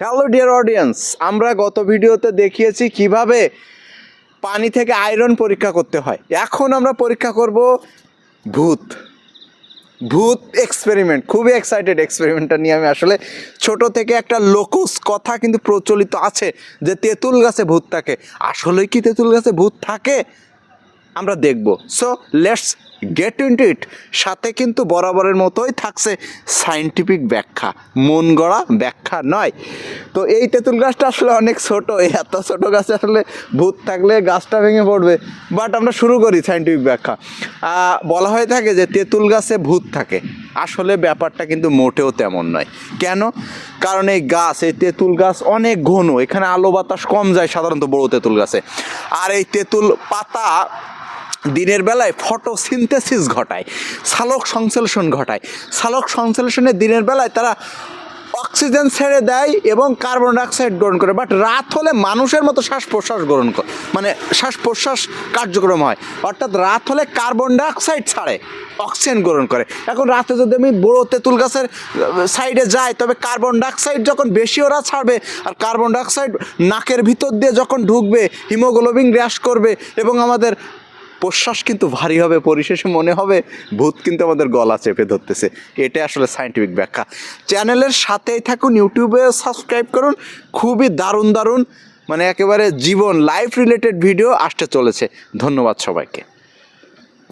Hello dear audience, আমরা গত ভিডিওতে দেখিয়েছি কিভাবে পানি থেকে আয়রন পরীক্ষা করতে হয়। এখন আমরা পরীক্ষা করব ভূত ভূত এক্সপেরিমেন্ট। খুবই এক্সাইটেড এক্সপেরিমেন্টটা নিয়ে। আমি আসলে ছোট থেকে একটা লোকস কথা কিন্তু প্রচলিত আছে যে তেঁতুল গাছে ভূত থাকে। আসলেই কি তেঁতুল গাছে ভূত থাকে আমরা দেখব। সো লেটস গেট ইনটু ইট। সাথে কিন্তু বরাবরের মতোই থাকছে সায়েন্টিফিক ব্যাখ্যা, মন গড়া ব্যাখ্যা নয়। তো এই তেঁতুল গাছটা আসলে অনেক ছোট, এত ছোট গাছে আসলে ভূত থাকলে গাছটা ভেঙে পড়বে। বাট আমরা শুরু করি সায়েন্টিফিক ব্যাখ্যা। বলা হয়ে থাকে যে তেঁতুল গাছে ভূত থাকে। আসলে ব্যাপারটা কিন্তু মোটেও তেমন নয়। কেন? কারণ এই তেঁতুল গাছ অনেক ঘন, এখানে আলো বাতাস কম যায় সাধারণত বড় তেঁতুল গাছে। আর এই তেঁতুল পাতা দিনের বেলায় ফটোসিনথেসিস ঘটায়, সালোক সংশ্লেষণ ঘটায়। সালোক সংশ্লেষণে দিনের বেলায় তারা অক্সিজেন ছেড়ে দেয় এবং কার্বন ডাইঅক্সাইড গ্রহণ করে। বাট রাত হলে মানুষের মতো শ্বাস প্রশ্বাস গ্রহণ করে, মানে শ্বাস প্রশ্বাস কার্যক্রম হয়। অর্থাৎ রাত হলে কার্বন ডাইঅক্সাইড ছাড়ে, অক্সিজেন গ্রহণ করে। এখন রাতে যদি আমি বড়ো তেঁতুল গাছের সাইডে যাই, তবে কার্বন ডাইঅক্সাইড যখন বেশি ওরা ছাড়বে, আর কার্বন ডাইঅক্সাইড নাকের ভিতর দিয়ে যখন ঢুকবে, হিমোগ্লোবিন হ্রাস করবে এবং আমাদের প্রশ্বাস কিন্তু ভারী হবে। পরিশেষে মনে হবে ভূত কিন্তু আমাদের গলা চেপে ধরতেছে। এটা আসলে সায়েন্টিফিক ব্যাখ্যা। চ্যানেলের সাথেই থাকুন, ইউটিউবে সাবস্ক্রাইব করুন। খুবই দারুণ দারুণ, মানে একেবারে জীবন লাইফ রিলেটেড ভিডিও আসতে চলেছে। ধন্যবাদ সবাইকে।